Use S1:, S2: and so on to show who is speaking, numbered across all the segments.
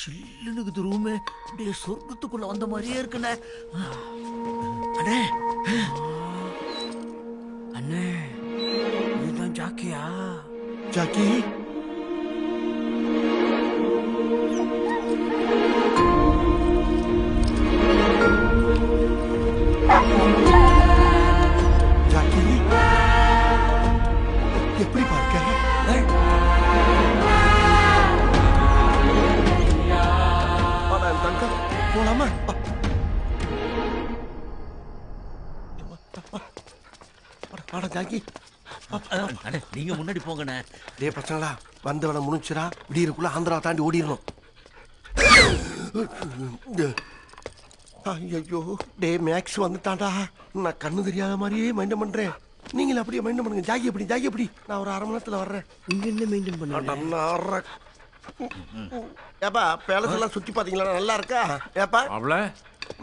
S1: சில்லுனுக்குது room. அப்படியே சொர்க்கத்துக்குள்ள வந்த மாதிரியே இருக்குண்ணே. அண்ணே அண்ணே, இதுதான் ஜாக்கியா?
S2: ஜாக்கி ஜாக்கி எப்படி பார்க்க? போலாமா? ஜாக்கி
S1: நீங்க முன்னாடி போங்கண்ணே.
S2: டே பசங்களா, வந்த வேலை முடிஞ்சிடா. விடியறக்குள்ள ஆந்திரா தாண்டி ஓடிடணும். ஐயோ டே மேக்ஸ் வந்துட்டான்டா. நான் கண்ணு தெரியாத மாதிரியே மைண்டம் பண்றேன். நீங்களும் அப்படியே மைண்டம் பண்ணுங்க. ஜாக்கி எப்படி நான் ஒரு அரை மணி நேரத்துல வர்றேன்.
S1: நீங்க என்ன மெயின்டைன் பண்ணுங்க?
S2: ஏப்பா பேலஸ் எல்லாம் சுத்தி பாத்தீங்களா? நல்லா இருக்கா? ஏப்பா
S3: அவள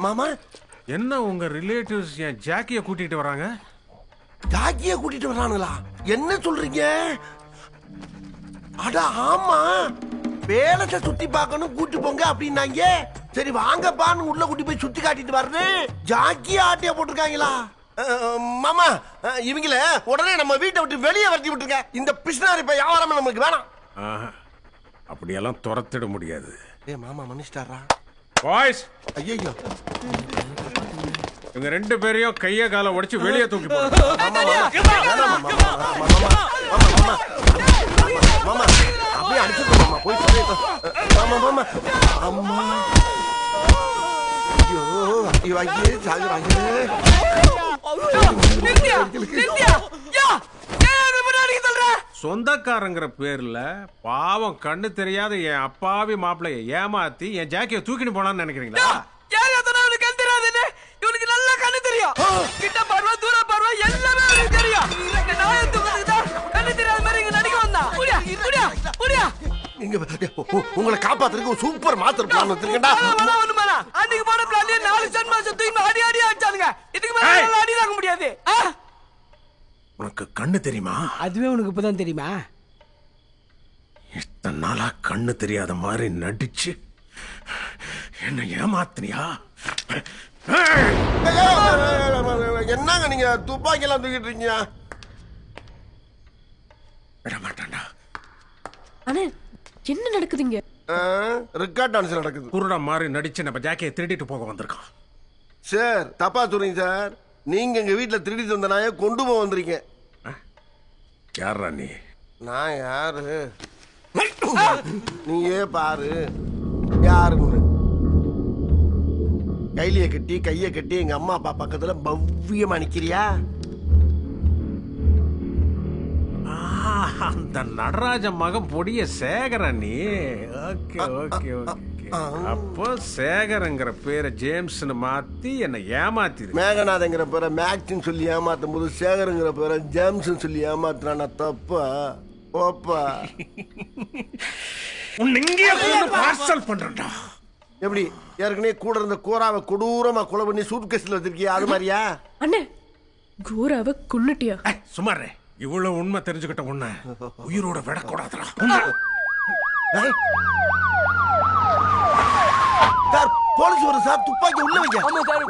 S2: மாமா,
S3: என்ன உங்க ரிலேட்டிவ்ஸ் என் ஜாக்கிய கூட்டிட்டு வராங்க?
S2: ஜாக்கிய கூட்டிட்டு வர்றானுங்களா? என்ன சொல்றீங்க? அட ஆமா, பேலஸ சுத்தி பார்க்கணும் கூட்டி போங்க அப்படின்னாங்க. சரி வாங்கப்பான்னு உள்ள கூட்டி போய் சுத்தி காட்டிட்டு வர்றேன். ஜாக்கிய ஆட்டியா போட்டிருக்காங்களா? மாமா, இவங்கள உடனே நம்ம வீட்டை விட்டு வெளியே வரட்டி விட்டுருங்க. இந்த பிசினாரி இப்ப வியாபாரம் நமக்கு வேணாம்.
S3: அப்படியெல்லாம் துரத்திட முடியாது.
S2: ஏ மாமா மன்னிச்சிட்டாரா?
S3: பாய்ஸ்,
S2: ஐயோ
S3: இவங்க ரெண்டு பேரையும் கைய கால உடைச்சு வெளியே தூக்கி போடுங்க.
S2: மாமா அப்படியே அடிச்சுட்டு மாமா போய் சொல்லிட்டு. மாமா மாமா அம்மா, ஐயோ ஐயோ ஐயே சாகுறாங்க.
S3: சொந்தக்காரங்கிற பேர்ல பாவம் கண்ணு தெரியாத என் அப்பாவி மாப்பிளைய ஏமாத்தி என் ஜாக்கிய தூக்கிட்டு போனான்னு நினைக்கிறீங்களா?
S4: இவனுக்கு நல்லா கண்ணு தெரியும். கிட்ட பார்வை தூர பார்வை எல்லாமே அவனுக்கு தெரியும். இந்த நாயை தூக்குறதுக்கு தான் கண்ணு தெரியாத மாதிரி இங்க நடிக்க வந்தான். புரியா
S2: உங்களை காப்பாத்துறதுக்கு சூப்பர் மாஸ்டர் பிளான் வச்சிருக்கேன்டா.
S4: அன்னைக்கு போன பிளான்லயே 4 சன் மாசம் தூக்கி அடி அடிச்சானுங்க. இதுக்கு மேல அடி தாங்க முடியாது.
S3: உனக்கு கண்ணு தெரியுமா?
S4: அதுவே உனக்கு இப்பதான் தெரியுமா?
S3: இத்தனை நாளா கண்ணு தெரியாத மாதிரி நடிச்சு என்ன ஏமாத்தினியா?
S2: என்னங்க நீங்க துப்பாக்கி எல்லாம் தூக்கிட்டு இருக்கீங்க?
S3: விட மாட்டான்டா.
S5: அண்ணே, என்ன நடக்குதுங்க?
S2: ரெக்கார்ட் டான்ஸ் நடக்குது.
S3: குருடா மாதிரி நடிச்சு நம்ம ஜாக்கியை திருடிட்டு போக வந்திருக்கான்.
S2: சார் தப்பா சொல்றீங்க சார். நீங்க எங்க வீட்டுல திருடிட்டு வந்த நாயை கொண்டு போக வந்திருக்கீங்க.
S3: யாரா நீ?
S2: நான் யாரு? நீயே பாரு யாருன்னு. கைலிய கட்டி கைய கட்டி எங்க அம்மா அப்பா பக்கத்துல பவ்யமா நிக்கிறியா?
S3: அந்த நடராஜ மகன் பொடிய சேகர நீ? Okay okay okay. அப்போ சேகரங்கிற பேரை ஜேம்ஸ்னு மாத்தி என்ன ஏமாத்திரு.
S2: மேகநாதங்கிற பேரை மேக்ஸ்ன்னு சொல்லி ஏமாத்தும் போது சேகருங்கிற பேரை ஜேம்ஸ் சொல்லி ஏமாத்துறானா தப்பா? ஓப்பா
S3: பார்சல் பண்றா.
S2: எப்படி ஏற்கனவே கூட இருந்த கோராவை கொடூரமா கொலை பண்ணி சூட் கேஸ்ல வச்சிருக்கியா? அது மாதிரியா?
S5: அண்ணே, கோராவை கொன்னுட்டியா?
S3: சுமாரே, இவ்வளவு உண்மை தெரிஞ்சுக்கிட்ட உன்னை உயிரோட விடக்கூடாதுடா.
S2: சார் போலீஸ் வரும் சார். துப்பாக்கி உள்ள வைக்க.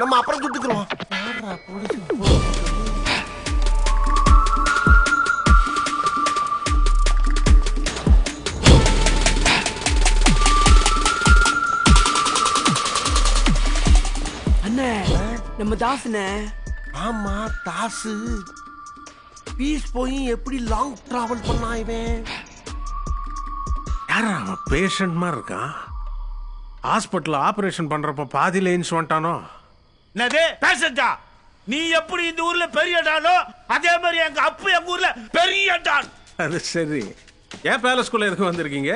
S2: நம்ம அப்புறம் சுட்டுக்கிறோம்.
S4: அண்ணே, நம்ம தாசுனே.
S2: ஆமா தாசு. பீஸ் போய் எப்படி லாங் டிராவல் பண்ணா இவன்?
S3: யாரா அவன்? பேஷண்ட் மாதிரி இருக்கான். ஹாஸ்பிட்டல் ஆபரேஷன் பண்றப்ப பாதியில இன்ஸ் வந்துட்டானோ?
S1: என்னது பேஷண்டா? நீ எப்படி இந்த ஊர்ல பெரிய டானோ அதே மாதிரி எங்க அப்பா எங்க ஊர்ல பெரிய டான்.
S3: அது சரி. ஏன் பேலஸ்குள்ள எதுக்கு வந்திருக்கீங்க?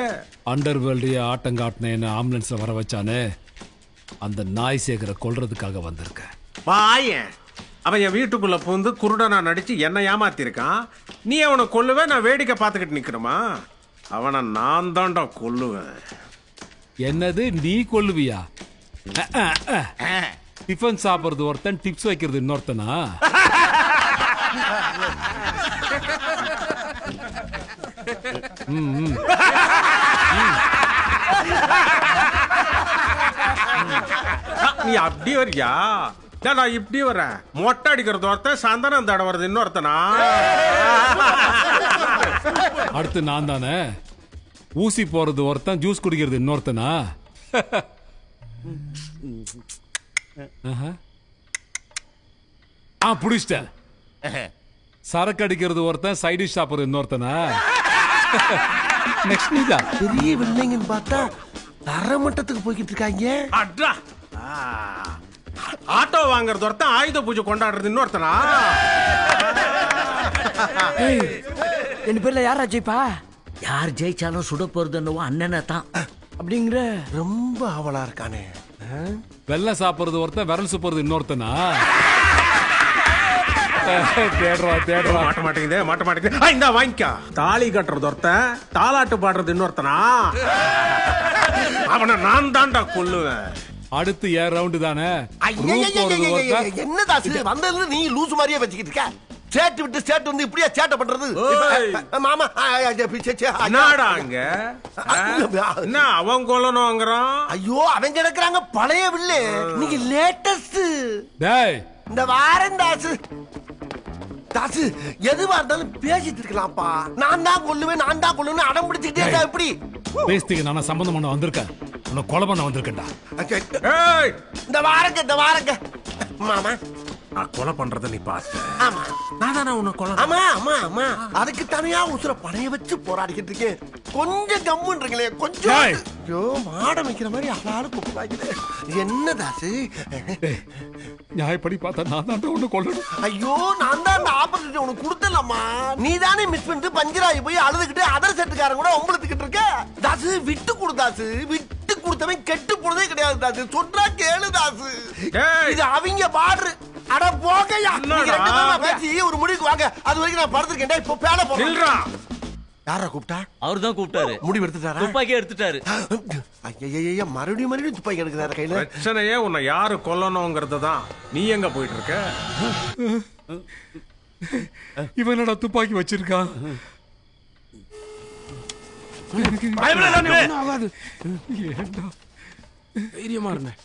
S6: அண்டர் வேர்ல்டு ஆட்டம் காட்டினேன்னு ஆம்புலன்ஸ்ல வர வச்சானே, அந்த நாய் சேகரை கொல்றதுக்காக வந்திருக்கேன்.
S3: வாயன், அவன் என் வீட்டுக்குள்ள புகுந்து குருடனா நடிச்சு என்ன ஏமாத்திருக்கான். நீ அவனை கொல்லுவே, நான் வேடிக்கை பார்த்துக்கிட்டு நிக்கணுமா? அவனை நான் தான்டா கொல்லுவேன்.
S6: என்னது நீ கொல்லுவியா? டிஃபன் சாப்பிடுறது ஒருத்தன், டிப்ஸ் வைக்கிறது இன்னொருத்தனா?
S3: நீ அப்படி வரியா? நான் இப்படி வரேன். மொட்டை அடிக்கிறது ஒருத்தன், சந்தனம் தடவுறது இன்னொருத்தனா?
S6: அடுத்து நான் தானே. ஊசி போறது ஒருத்தன், ஜூஸ் குடிக்கிறது இன்னொருத்தனா? புடிச்சிட்டேன். சரக்கு அடிக்கிறது ஒருத்தன், சைடிஷ் சாப்பிடுறது இன்னொருத்தனா? நெக்ஸ்ட் நீதான்.
S2: பெரிய வில்லைங்கன்னு பார்த்தா தரமட்டத்துக்கு போய்கிட்டு இருக்காங்க.
S3: அட்ரா. ஆட்டோ வாங்குறது ஒருத்தன், ஆயுத பூஜை கொண்டாடுறது இன்னொருத்தனா?
S4: ரெண்டு பேர்ல யாரா ஜெயிப்பா?
S7: யார் ஜெயிச்சாலும் சுட போறது என்னவோ அண்ணனை தான்
S4: அப்படிங்கிற.
S2: ரொம்ப ஆவலா இருக்கானே.
S6: வெள்ளை சாப்பிடுறது ஒருத்தன், விரல் சுப்புறது இன்னொருத்தனா? தேடுறா.
S3: மாட்ட மாட்டேங்குது. இந்த வாங்கிக்கா. தாலி கட்டுறது ஒருத்தன், தாலாட்டு பாடுறது இன்னொருத்தனா? அவனை நான் தான்டா கொல்லுவேன்.
S6: அடுத்து ஏன் ரவுண்டு தானே.
S2: என்ன தாசு வந்ததுல நீ லூசு மாதிரியே வச்சுக்கிட்டு இருக்க. சேட்டு விட்டு சேட்டு வந்து இப்படியா சேட்டை பண்றது? மாமா
S3: என்னடா அங்க என்ன அவன் கொல்லணுங்கிறான்?
S2: ஐயோ அவன் கிடக்குறாங்க பழைய வில்லு. நீங்க லேட்டஸ்ட்.
S6: டேய்
S2: இந்த வாரம் தாசு தாசு எதுவா இருந்தாலும் பேசிட்டு இருக்கலாம்ப்பா. நான் தான் கொல்லுவேன் அடம் பிடிச்சிட்டே இருக்கா. எப்படி
S6: பேசிக்கு நான் சம்பந்தம் பண்ண வந்திருக்கேன், உன்னை கொலை பண்ண வந்திருக்கேன்டா.
S2: இந்த வாரங்க மாமா
S3: நான் கொலை பண்றத நீ பார்த்த?
S2: ஆமா
S3: நான் தானே உன்னை கொலை.
S2: ஆமா அதுக்கு தனியா உசுர பணைய வச்சு போராடிக்கிட்டு இருக்கேன். கொஞ்சம் கம்முன்றீங்களே கொஞ்சம். ஐயோ மாடம் வைக்கிற மாதிரி ஆளாலும் கூப்பிடாங்க. என்ன தாசு?
S6: நியாயப்படி பார்த்தா நான் தான் உன்னை கொல்லணும்.
S2: ஐயோ நான் தான் அந்த ஆப்பர்ச்சுனிட்டி உனக்கு கொடுத்தலம்மா. நீ தானே மிஸ் பண்ணிட்டு பஞ்சராகி போய் அழுதுகிட்டு அதர் செட்டுக்காரன் கூட ஒம்பளத்துக்கிட்டு இருக்க. தாசு விட்டு கொடு தாசு. விட்டு கொடுத்தவன் கெட்டு போனதே கிடையாது தாசு. சொன்னா கேளு தாசு. இது அவங்க பாடுற. அட போகையா, பேசி ஒரு முடிவுக்கு வாங்க. அது வரைக்கும் நான் படுத்திருக்கேன். இப்போ பேல போறேன். யாரா கூப்பிட்டா?
S7: அவர்தான் கூப்பிட்டாரு.
S2: முடிவு எடுத்துட்டாரா?
S7: துப்பாக்கி எடுத்துட்டாரு.
S2: ஐயா மறுபடியும் துப்பாக்கி எடுக்கிறாரு கையில.
S3: பிரச்சனையே உன்னை யாரு கொல்லணுங்கிறது தான். நீ எங்க போயிட்டு இருக்க?
S6: இவன் என்னடா துப்பாக்கி வச்சிருக்கான்?
S1: ஆகாது.
S3: தைரியமா இருந்தேன்.